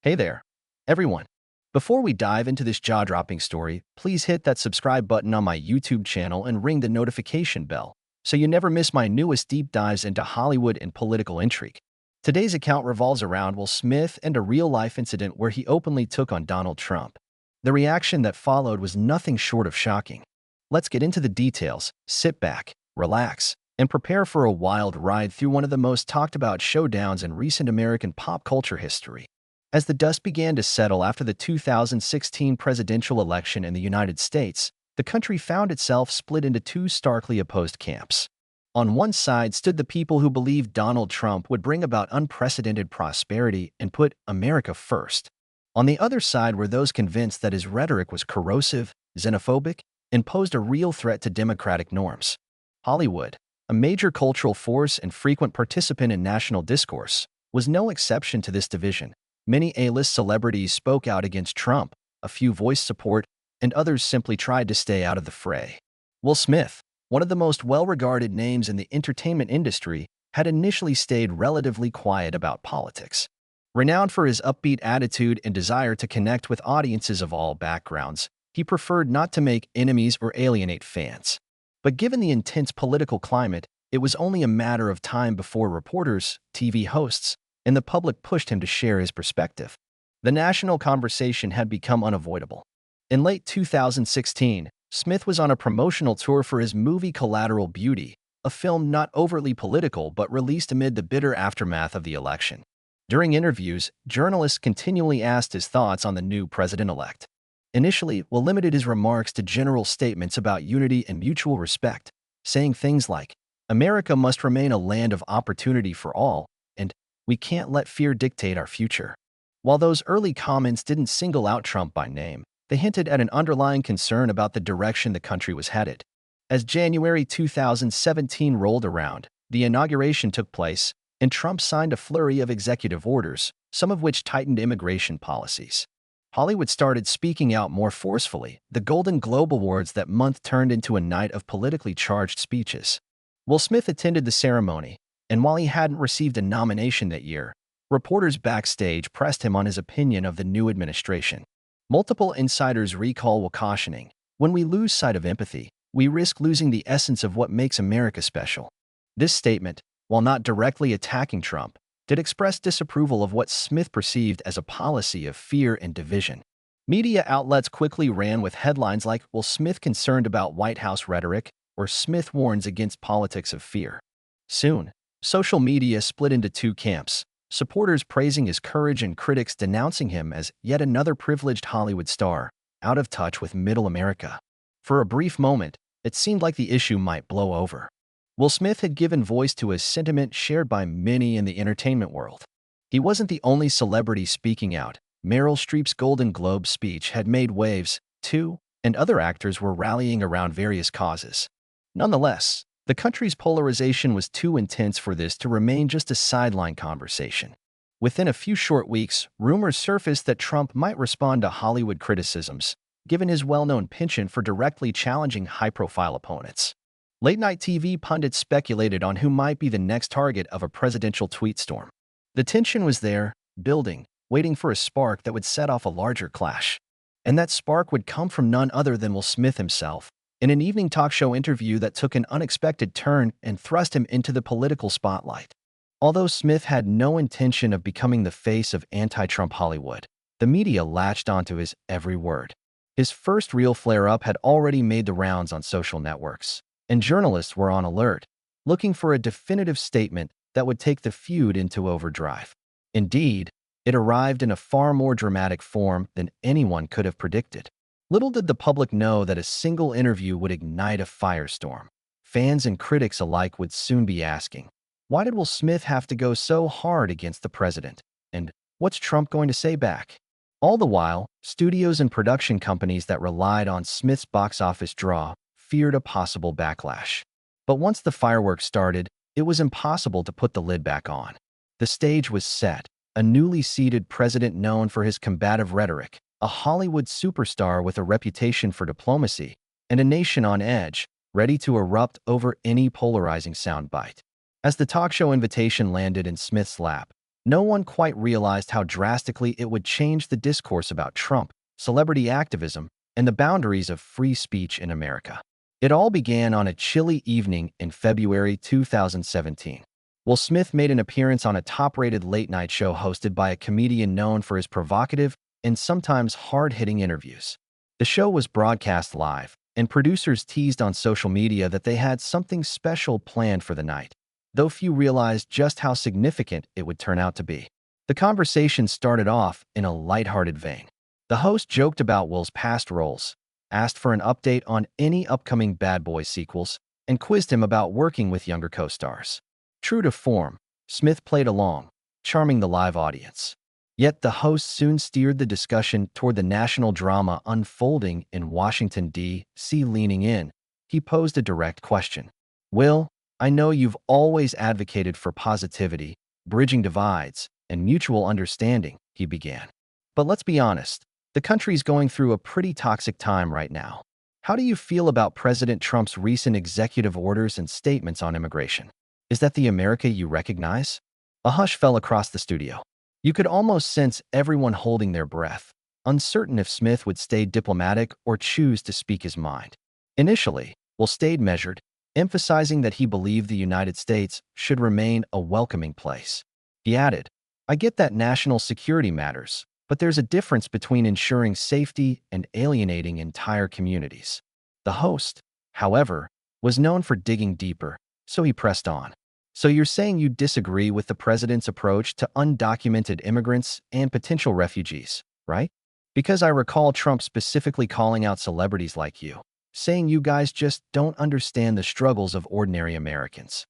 Hey there, everyone. Before we dive into this jaw-dropping story, please hit that subscribe button on my YouTube channel and ring the notification bell so you never miss my newest deep dives into Hollywood and political intrigue. Today's account revolves around Will Smith and a real-life incident where he openly took on Donald Trump. The reaction that followed was nothing short of shocking. Let's get into the details, sit back, relax, and prepare for a wild ride through one of the most talked-about showdowns in recent American pop culture history. As the dust began to settle after the 2016 presidential election in the United States, the country found itself split into two starkly opposed camps. On one side stood the people who believed Donald Trump would bring about unprecedented prosperity and put America first. On the other side were those convinced that his rhetoric was corrosive, xenophobic, and posed a real threat to democratic norms. Hollywood, a major cultural force and frequent participant in national discourse, was no exception to this division. Many A-list celebrities spoke out against Trump, a few voiced support, and others simply tried to stay out of the fray. Will Smith, one of the most well-regarded names in the entertainment industry, had initially stayed relatively quiet about politics. Renowned for his upbeat attitude and desire to connect with audiences of all backgrounds, he preferred not to make enemies or alienate fans. But given the intense political climate, it was only a matter of time before reporters, TV hosts, and the public pushed him to share his perspective. The national conversation had become unavoidable. In late 2016, Smith was on a promotional tour for his movie Collateral Beauty, a film not overtly political but released amid the bitter aftermath of the election. During interviews, journalists continually asked his thoughts on the new president-elect. Initially, Will limited his remarks to general statements about unity and mutual respect, saying things like, "America must remain a land of opportunity for all," and "We can't let fear dictate our future." While those early comments didn't single out Trump by name, they hinted at an underlying concern about the direction the country was headed. As January 2017 rolled around, the inauguration took place, and Trump signed a flurry of executive orders, some of which tightened immigration policies. Hollywood started speaking out more forcefully. The Golden Globe Awards that month turned into a night of politically charged speeches. Will Smith attended the ceremony, and while he hadn't received a nomination that year, reporters backstage pressed him on his opinion of the new administration. Multiple insiders recall Will cautioning, "When we lose sight of empathy, we risk losing the essence of what makes America special." This statement, while not directly attacking Trump, did express disapproval of what Smith perceived as a policy of fear and division. Media outlets quickly ran with headlines like, "Will Smith concerned about White House rhetoric?" or "Smith warns against politics of fear." Soon, social media split into two camps, supporters praising his courage and critics denouncing him as yet another privileged Hollywood star, out of touch with middle America. For a brief moment, it seemed like the issue might blow over. Will Smith had given voice to a sentiment shared by many in the entertainment world. He wasn't the only celebrity speaking out. Meryl Streep's Golden Globe speech had made waves, too, and other actors were rallying around various causes. Nonetheless, the country's polarization was too intense for this to remain just a sideline conversation. Within a few short weeks, rumors surfaced that Trump might respond to Hollywood criticisms, given his well-known penchant for directly challenging high-profile opponents. Late-night TV pundits speculated on who might be the next target of a presidential tweet storm. The tension was there, building, waiting for a spark that would set off a larger clash. And that spark would come from none other than Will Smith himself, in an evening talk show interview that took an unexpected turn and thrust him into the political spotlight. Although Smith had no intention of becoming the face of anti-Trump Hollywood, the media latched onto his every word. His first real flare-up had already made the rounds on social networks, and journalists were on alert, looking for a definitive statement that would take the feud into overdrive. Indeed, it arrived in a far more dramatic form than anyone could have predicted. Little did the public know that a single interview would ignite a firestorm. Fans and critics alike would soon be asking, why did Will Smith have to go so hard against the president? And what's Trump going to say back? All the while, studios and production companies that relied on Smith's box office draw feared a possible backlash. But once the fireworks started, it was impossible to put the lid back on. The stage was set, a newly seated president known for his combative rhetoric, a Hollywood superstar with a reputation for diplomacy, and a nation on edge, ready to erupt over any polarizing soundbite. As the talk show invitation landed in Smith's lap, No one quite realized how drastically it would change the discourse about Trump, celebrity activism, and the boundaries of free speech in America. It all began on a chilly evening in February 2017. Will Smith made an appearance on a top-rated late-night show hosted by a comedian known for his provocative and sometimes hard-hitting interviews. The show was broadcast live, and producers teased on social media that they had something special planned for the night, though few realized just how significant it would turn out to be. The conversation started off in a lighthearted vein. The host joked about Will's past roles, asked for an update on any upcoming Bad Boys sequels, and quizzed him about working with younger co-stars. True to form, Smith played along, charming the live audience. Yet the host soon steered the discussion toward the national drama unfolding in Washington, D.C. Leaning in, he posed a direct question. Will, I know you've always advocated for positivity, bridging divides, and mutual understanding, he began. But let's be honest, the country's going through a pretty toxic time right now. How do you feel about President Trump's recent executive orders and statements on immigration? Is that the America you recognize? A hush fell across the studio. You could almost sense everyone holding their breath, uncertain if Smith would stay diplomatic or choose to speak his mind. Initially, Will stayed measured, emphasizing that he believed the United States should remain a welcoming place. He added, I get that national security matters, but there's a difference between ensuring safety and alienating entire communities. The host, however, was known for digging deeper, so he pressed on. So you're saying you disagree with the president's approach to undocumented immigrants and potential refugees, right? Because I recall Trump specifically calling out celebrities like you, saying you guys just don't understand the struggles of ordinary Americans.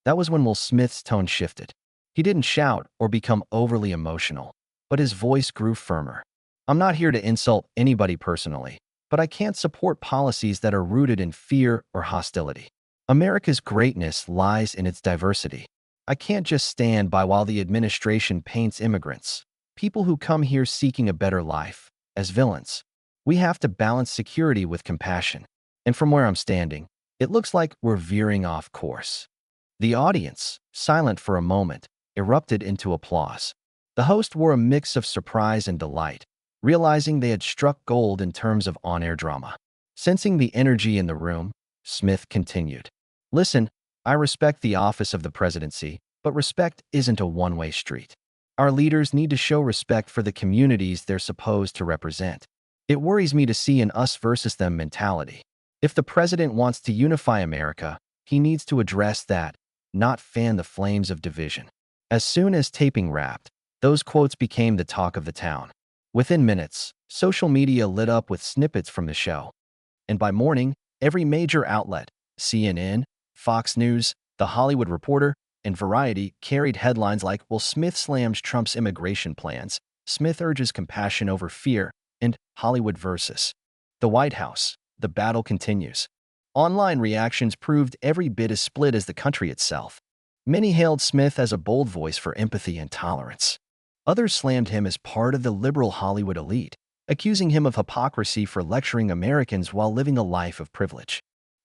That was when Will Smith's tone shifted. He didn't shout or become overly emotional, but his voice grew firmer. I'm not here to insult anybody personally, but I can't support policies that are rooted in fear or hostility. America's greatness lies in its diversity. I can't just stand by while the administration paints immigrants, people who come here seeking a better life, as villains. We have to balance security with compassion. And from where I'm standing, it looks like we're veering off course. The audience, silent for a moment, erupted into applause. The host wore a mix of surprise and delight, realizing they had struck gold in terms of on-air drama. Sensing the energy in the room, Smith continued. Listen, I respect the office of the presidency, but respect isn't a one-way street. Our leaders need to show respect for the communities they're supposed to represent. It worries me to see an us versus them mentality. If the president wants to unify America, he needs to address that, not fan the flames of division. As soon as taping wrapped, those quotes became the talk of the town. Within minutes, social media lit up with snippets from the show. And by morning, every major outlet, CNN, Fox News, The Hollywood Reporter, and Variety carried headlines like Will Smith slams Trump's immigration plans, Smith urges compassion over fear, and Hollywood versus the White House. The battle continues. Online reactions proved every bit as split as the country itself. Many hailed Smith as a bold voice for empathy and tolerance. Others slammed him as part of the liberal Hollywood elite, accusing him of hypocrisy for lecturing Americans while living a life of privilege.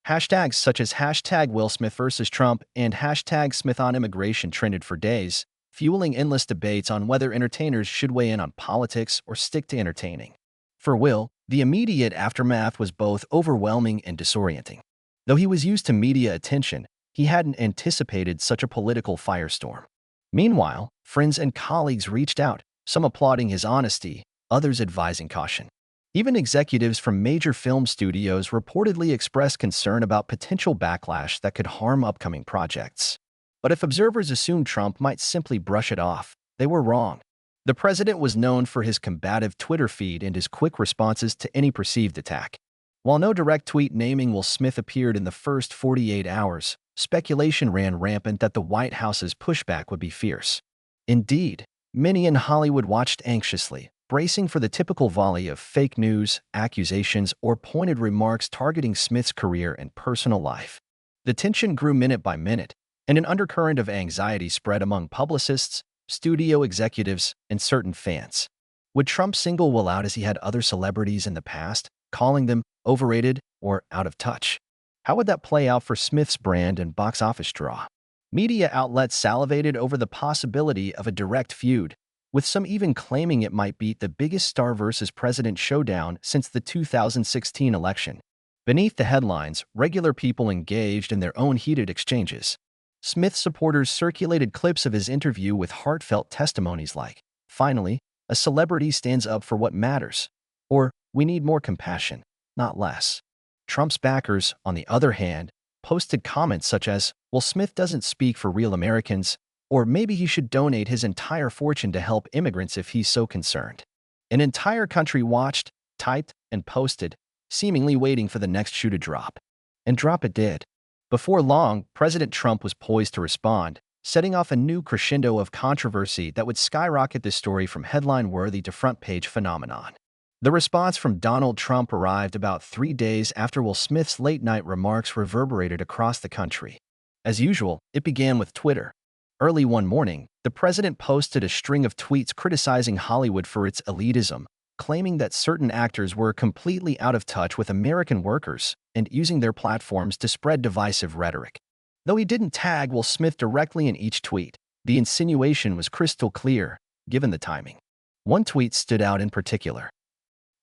Hashtags such as hashtag Will Smith versus Trump and hashtag Smith on immigration trended for days, fueling endless debates on whether entertainers should weigh in on politics or stick to entertaining. For Will, the immediate aftermath was both overwhelming and disorienting. Though he was used to media attention, he hadn't anticipated such a political firestorm. Meanwhile, friends and colleagues reached out, some applauding his honesty, others advising caution. Even executives from major film studios reportedly expressed concern about potential backlash that could harm upcoming projects. But if observers assumed Trump might simply brush it off, they were wrong. The president was known for his combative Twitter feed and his quick responses to any perceived attack. While no direct tweet naming Will Smith appeared in the first 48 hours, speculation ran rampant that the White House's pushback would be fierce. Indeed, many in Hollywood watched anxiously, bracing for the typical volley of fake news, accusations, or pointed remarks targeting Smith's career and personal life. The tension grew minute by minute, and an undercurrent of anxiety spread among publicists, studio executives, and certain fans. Would Trump single Will out as he had other celebrities in the past, calling them overrated or out of touch? How would that play out for Smith's brand and box office draw? Media outlets salivated over the possibility of a direct feud, with some even claiming it might beat the biggest star versus president showdown since the 2016 election. Beneath the headlines, regular people engaged in their own heated exchanges. Smith supporters circulated clips of his interview with heartfelt testimonies like, "Finally, a celebrity stands up for what matters," or "We need more compassion, not less." Trump's backers, on the other hand, posted comments such as, "Well, Smith doesn't speak for real Americans," or "Maybe he should donate his entire fortune to help immigrants if he's so concerned." An entire country watched, typed, and posted, seemingly waiting for the next shoe to drop. And drop it did. Before long, President Trump was poised to respond, setting off a new crescendo of controversy that would skyrocket the story from headline-worthy to front-page phenomenon. The response from Donald Trump arrived about 3 days after Will Smith's late-night remarks reverberated across the country. As usual, it began with Twitter. Early one morning, the president posted a string of tweets criticizing Hollywood for its elitism, claiming that certain actors were completely out of touch with American workers and using their platforms to spread divisive rhetoric. Though he didn't tag Will Smith directly in each tweet, the insinuation was crystal clear, given the timing. One tweet stood out in particular.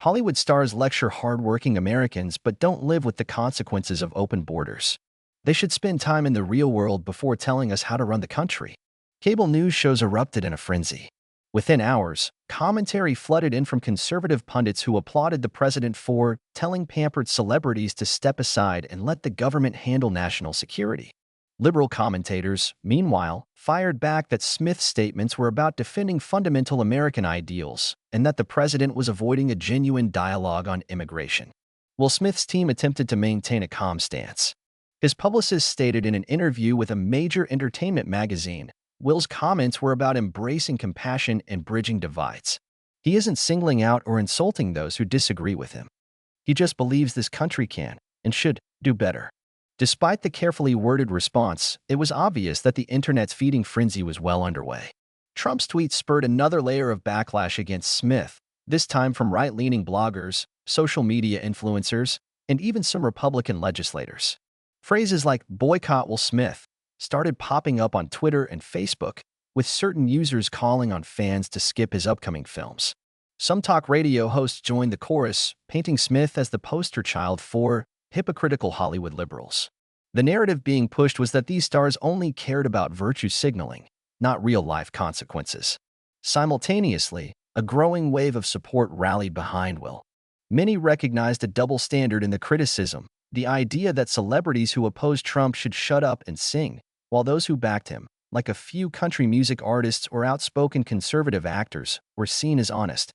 Hollywood stars lecture hardworking Americans but don't live with the consequences of open borders. They should spend time in the real world before telling us how to run the country. Cable news shows erupted in a frenzy. Within hours, commentary flooded in from conservative pundits who applauded the president for telling pampered celebrities to step aside and let the government handle national security. Liberal commentators, meanwhile, fired back that Smith's statements were about defending fundamental American ideals and that the president was avoiding a genuine dialogue on immigration. Will Smith's team attempted to maintain a calm stance. His publicist stated in an interview with a major entertainment magazine, Will's comments were about embracing compassion and bridging divides. He isn't singling out or insulting those who disagree with him. He just believes this country can and should do better. Despite the carefully worded response, it was obvious that the internet's feeding frenzy was well underway. Trump's tweets spurred another layer of backlash against Smith, this time from right-leaning bloggers, social media influencers, and even some Republican legislators. Phrases like "boycott Will Smith" started popping up on Twitter and Facebook, with certain users calling on fans to skip his upcoming films. Some talk radio hosts joined the chorus, painting Smith as the poster child for hypocritical Hollywood liberals. The narrative being pushed was that these stars only cared about virtue signaling, not real-life consequences. Simultaneously, a growing wave of support rallied behind Will. Many recognized a double standard in the criticism, the idea that celebrities who opposed Trump should shut up and sing, while those who backed him, like a few country music artists or outspoken conservative actors, were seen as honest,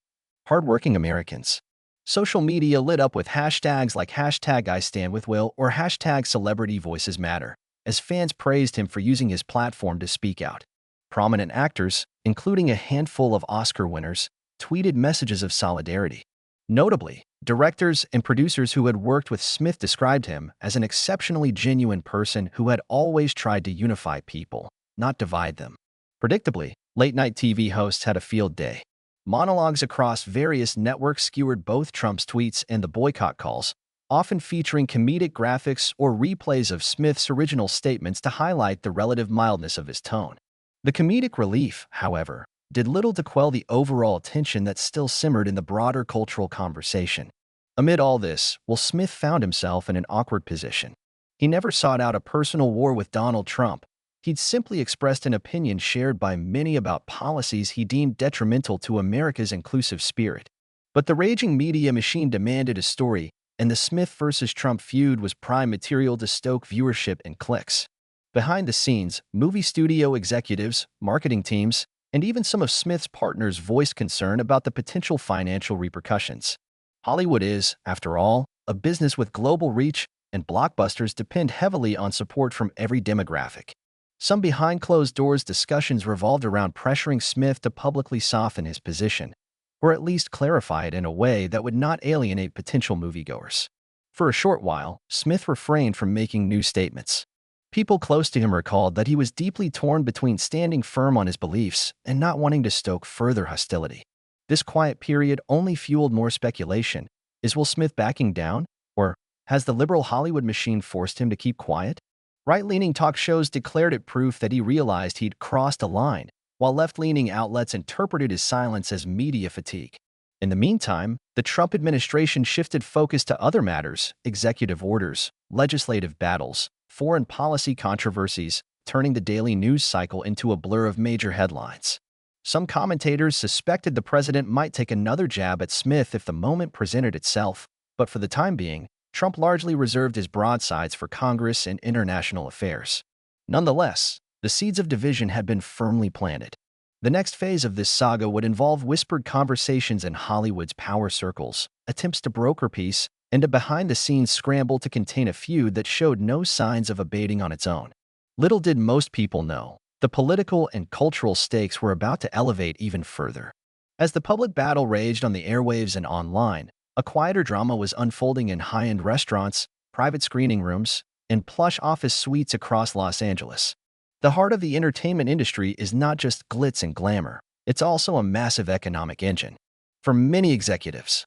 hardworking Americans. Social media lit up with hashtags like #IStandWithWill or #CelebrityVoicesMatter, as fans praised him for using his platform to speak out. Prominent actors, including a handful of Oscar winners, tweeted messages of solidarity. Notably, directors and producers who had worked with Smith described him as an exceptionally genuine person who had always tried to unify people, not divide them. Predictably, late-night TV hosts had a field day. Monologues across various networks skewered both Trump's tweets and the boycott calls, often featuring comedic graphics or replays of Smith's original statements to highlight the relative mildness of his tone. The comedic relief, however, did little to quell the overall tension that still simmered in the broader cultural conversation. Amid all this, Will Smith found himself in an awkward position. He never sought out a personal war with Donald Trump. He'd simply expressed an opinion shared by many about policies he deemed detrimental to America's inclusive spirit. But the raging media machine demanded a story, and the Smith versus Trump feud was prime material to stoke viewership and clicks. Behind the scenes, movie studio executives, marketing teams, and even some of Smith's partners voiced concern about the potential financial repercussions. Hollywood is, after all, a business with global reach, and blockbusters depend heavily on support from every demographic. Some behind-closed-doors discussions revolved around pressuring Smith to publicly soften his position, or at least clarify it in a way that would not alienate potential moviegoers. For a short while, Smith refrained from making new statements. People close to him recalled that he was deeply torn between standing firm on his beliefs and not wanting to stoke further hostility. This quiet period only fueled more speculation. Is Will Smith backing down? Or has the liberal Hollywood machine forced him to keep quiet? Right-leaning talk shows declared it proof that he realized he'd crossed a line, while left-leaning outlets interpreted his silence as media fatigue. In the meantime, the Trump administration shifted focus to other matters: executive orders, legislative battles, foreign policy controversies, turning the daily news cycle into a blur of major headlines. Some commentators suspected the president might take another jab at Smith if the moment presented itself, but for the time being, Trump largely reserved his broadsides for Congress and international affairs. Nonetheless, the seeds of division had been firmly planted. The next phase of this saga would involve whispered conversations in Hollywood's power circles, attempts to broker peace, and a behind-the-scenes scramble to contain a feud that showed no signs of abating on its own. Little did most people know, the political and cultural stakes were about to elevate even further. As the public battle raged on the airwaves and online, a quieter drama was unfolding in high-end restaurants, private screening rooms, and plush office suites across Los Angeles. The heart of the entertainment industry is not just glitz and glamour, it's also a massive economic engine. For many executives,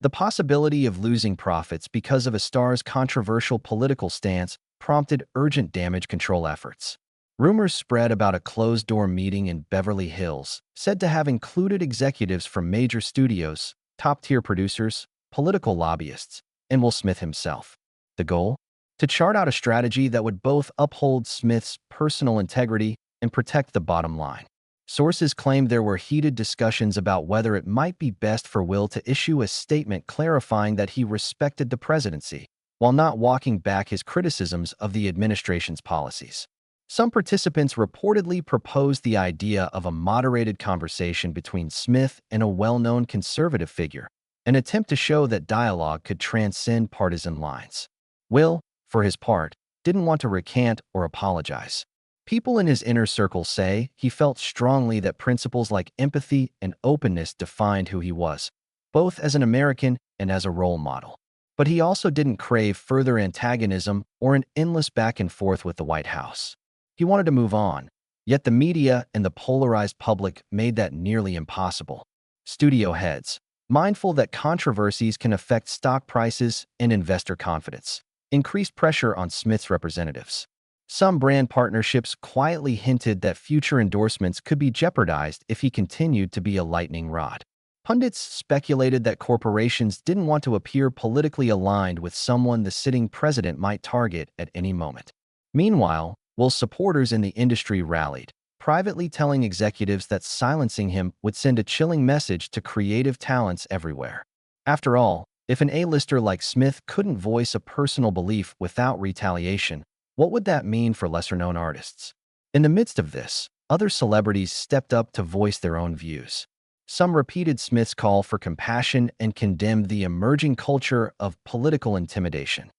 the possibility of losing profits because of a star's controversial political stance prompted urgent damage control efforts. Rumors spread about a closed-door meeting in Beverly Hills, said to have included executives from major studios, top-tier producers, political lobbyists, and Will Smith himself. The goal? To chart out a strategy that would both uphold Smith's personal integrity and protect the bottom line. Sources claimed there were heated discussions about whether it might be best for Will to issue a statement clarifying that he respected the presidency, while not walking back his criticisms of the administration's policies. Some participants reportedly proposed the idea of a moderated conversation between Smith and a well-known conservative figure, an attempt to show that dialogue could transcend partisan lines. Will, for his part, didn't want to recant or apologize. People in his inner circle say he felt strongly that principles like empathy and openness defined who he was, both as an American and as a role model. But he also didn't crave further antagonism or an endless back and forth with the White House. He wanted to move on, yet the media and the polarized public made that nearly impossible. Studio heads, mindful that controversies can affect stock prices and investor confidence, increased pressure on Smith's representatives. Some brand partnerships quietly hinted that future endorsements could be jeopardized if he continued to be a lightning rod. Pundits speculated that corporations didn't want to appear politically aligned with someone the sitting president might target at any moment. Meanwhile, Will's supporters in the industry rallied, privately telling executives that silencing him would send a chilling message to creative talents everywhere. After all, if an A-lister like Smith couldn't voice a personal belief without retaliation, what would that mean for lesser-known artists? In the midst of this, other celebrities stepped up to voice their own views. Some repeated Smith's call for compassion and condemned the emerging culture of political intimidation.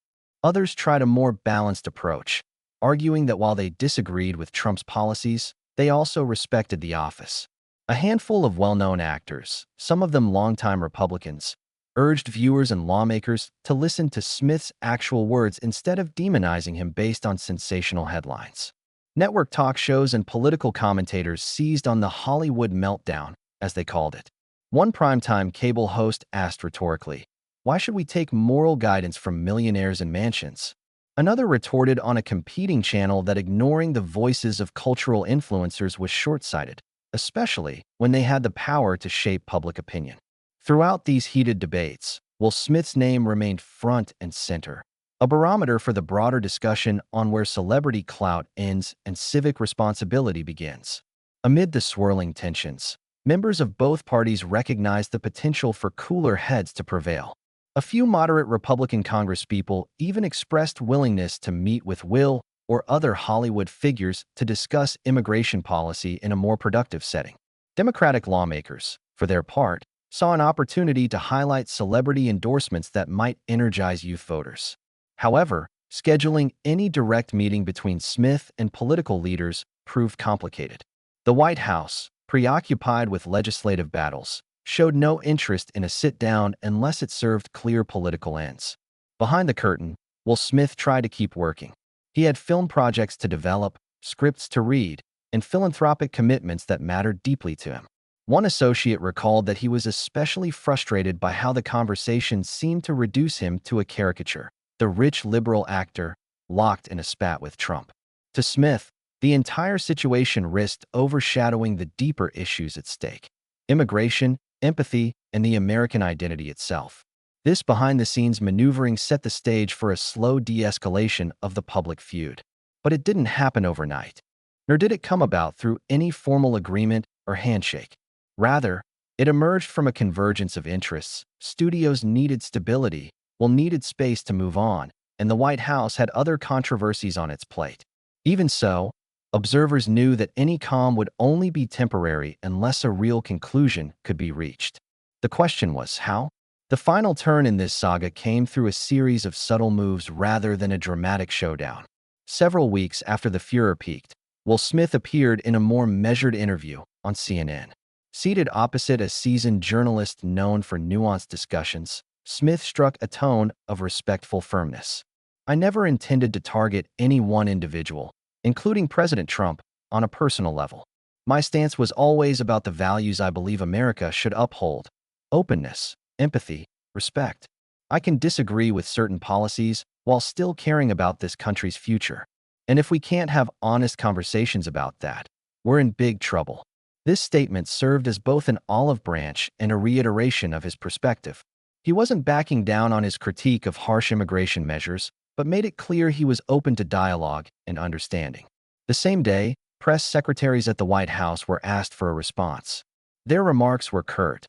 Others tried a more balanced approach, arguing that while they disagreed with Trump's policies, they also respected the office. A handful of well-known actors, some of them longtime Republicans, urged viewers and lawmakers to listen to Smith's actual words instead of demonizing him based on sensational headlines. Network talk shows and political commentators seized on the Hollywood meltdown, as they called it. One primetime cable host asked rhetorically, "Why should we take moral guidance from millionaires and mansions?" Another retorted on a competing channel that ignoring the voices of cultural influencers was short-sighted, especially when they had the power to shape public opinion. Throughout these heated debates, Will Smith's name remained front and center, a barometer for the broader discussion on where celebrity clout ends and civic responsibility begins. Amid the swirling tensions, members of both parties recognized the potential for cooler heads to prevail. A few moderate Republican congresspeople even expressed willingness to meet with Will or other Hollywood figures to discuss immigration policy in a more productive setting. Democratic lawmakers, for their part, saw an opportunity to highlight celebrity endorsements that might energize youth voters. However, scheduling any direct meeting between Smith and political leaders proved complicated. The White House, preoccupied with legislative battles, showed no interest in a sit-down unless it served clear political ends. Behind the curtain, Will Smith tried to keep working. He had film projects to develop, scripts to read, and philanthropic commitments that mattered deeply to him. One associate recalled that he was especially frustrated by how the conversation seemed to reduce him to a caricature. The rich liberal actor, locked in a spat with Trump. To Smith, the entire situation risked overshadowing the deeper issues at stake: immigration, empathy, and the American identity itself. This behind-the-scenes maneuvering set the stage for a slow de-escalation of the public feud. But it didn't happen overnight, nor did it come about through any formal agreement or handshake. Rather, it emerged from a convergence of interests. Studios needed stability, while needed space to move on, and the White House had other controversies on its plate. Even so, observers knew that any calm would only be temporary unless a real conclusion could be reached. The question was, how? The final turn in this saga came through a series of subtle moves rather than a dramatic showdown. Several weeks after the furor peaked, Will Smith appeared in a more measured interview on CNN. Seated opposite a seasoned journalist known for nuanced discussions, Smith struck a tone of respectful firmness. "I never intended to target any one individual, including President Trump, on a personal level. My stance was always about the values I believe America should uphold: openness, empathy, respect. I can disagree with certain policies while still caring about this country's future. And if we can't have honest conversations about that, we're in big trouble." This statement served as both an olive branch and a reiteration of his perspective. He wasn't backing down on his critique of harsh immigration measures, but made it clear he was open to dialogue and understanding. The same day, press secretaries at the White House were asked for a response. Their remarks were curt.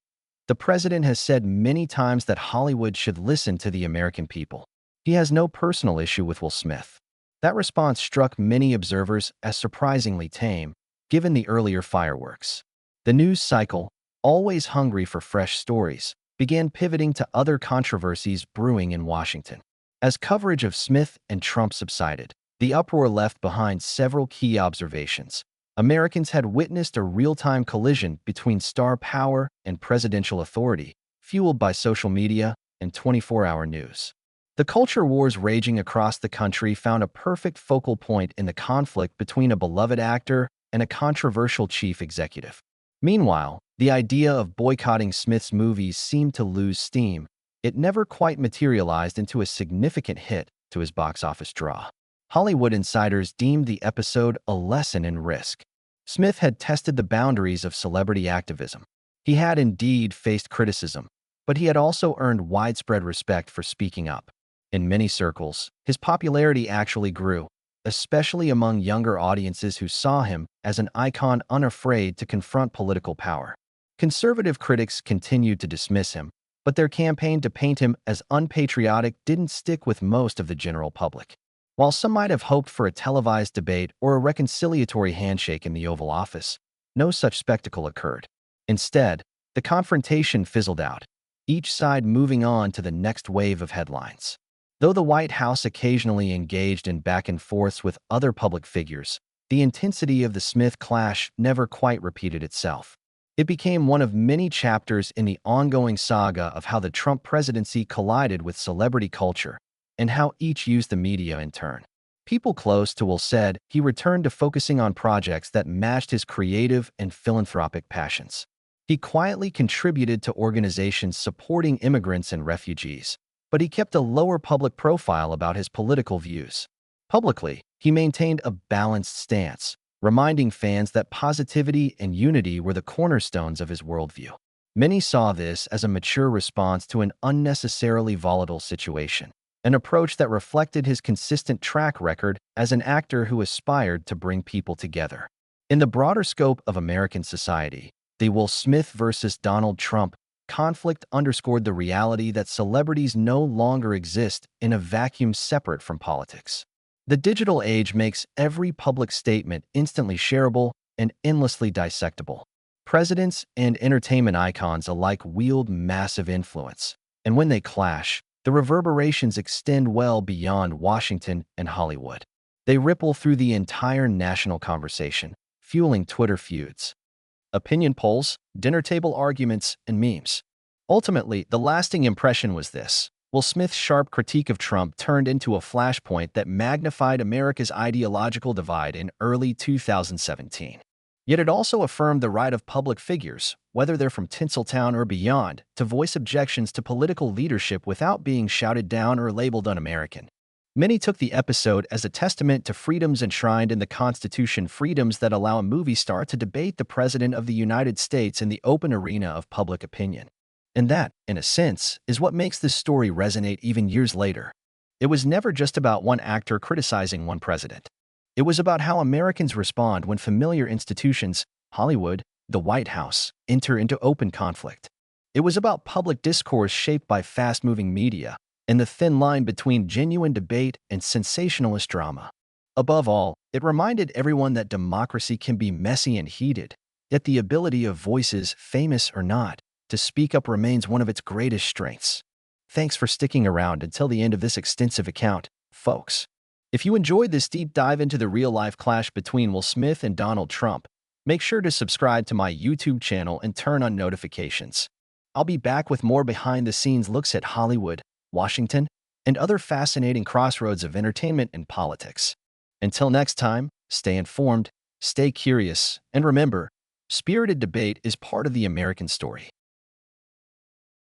"The president has said many times that Hollywood should listen to the American people. He has no personal issue with Will Smith." That response struck many observers as surprisingly tame, given the earlier fireworks. The news cycle, always hungry for fresh stories, began pivoting to other controversies brewing in Washington. As coverage of Smith and Trump subsided, the uproar left behind several key observations. Americans had witnessed a real-time collision between star power and presidential authority, fueled by social media and 24-hour news. The culture wars raging across the country found a perfect focal point in the conflict between a beloved actor and a controversial chief executive. Meanwhile, the idea of boycotting Smith's movies seemed to lose steam. It never quite materialized into a significant hit to his box office draw. Hollywood insiders deemed the episode a lesson in risk. Smith had tested the boundaries of celebrity activism. He had indeed faced criticism, but he had also earned widespread respect for speaking up. In many circles, his popularity actually grew, especially among younger audiences who saw him as an icon unafraid to confront political power. Conservative critics continued to dismiss him, but their campaign to paint him as unpatriotic didn't stick with most of the general public. While some might have hoped for a televised debate or a reconciliatory handshake in the Oval Office, no such spectacle occurred. Instead, the confrontation fizzled out, each side moving on to the next wave of headlines. Though the White House occasionally engaged in back-and-forths with other public figures, the intensity of the Smith clash never quite repeated itself. It became one of many chapters in the ongoing saga of how the Trump presidency collided with celebrity culture and how each used the media in turn. People close to Will said he returned to focusing on projects that matched his creative and philanthropic passions. He quietly contributed to organizations supporting immigrants and refugees, but he kept a lower public profile about his political views. Publicly, he maintained a balanced stance, reminding fans that positivity and unity were the cornerstones of his worldview. Many saw this as a mature response to an unnecessarily volatile situation, an approach that reflected his consistent track record as an actor who aspired to bring people together. In the broader scope of American society, the Will Smith versus Donald Trump conflict underscored the reality that celebrities no longer exist in a vacuum separate from politics. The digital age makes every public statement instantly shareable and endlessly dissectable. Presidents and entertainment icons alike wield massive influence, and when they clash, the reverberations extend well beyond Washington and Hollywood. They ripple through the entire national conversation, fueling Twitter feuds, opinion polls, dinner table arguments, and memes. Ultimately, the lasting impression was this: Will Smith's sharp critique of Trump turned into a flashpoint that magnified America's ideological divide in early 2017. Yet it also affirmed the right of public figures, whether they're from Tinseltown or beyond, to voice objections to political leadership without being shouted down or labeled un-American. Many took the episode as a testament to freedoms enshrined in the Constitution, freedoms that allow a movie star to debate the President of the United States in the open arena of public opinion. And that, in a sense, is what makes this story resonate even years later. It was never just about one actor criticizing one president. It was about how Americans respond when familiar institutions, Hollywood, the White House, enter into open conflict. It was about public discourse shaped by fast-moving media and the thin line between genuine debate and sensationalist drama. Above all, it reminded everyone that democracy can be messy and heated, yet the ability of voices, famous or not, to speak up remains one of its greatest strengths. Thanks for sticking around until the end of this extensive account, folks. If you enjoyed this deep dive into the real-life clash between Will Smith and Donald Trump, make sure to subscribe to my YouTube channel and turn on notifications. I'll be back with more behind-the-scenes looks at Hollywood, Washington, and other fascinating crossroads of entertainment and politics. Until next time, stay informed, stay curious, and remember, spirited debate is part of the American story.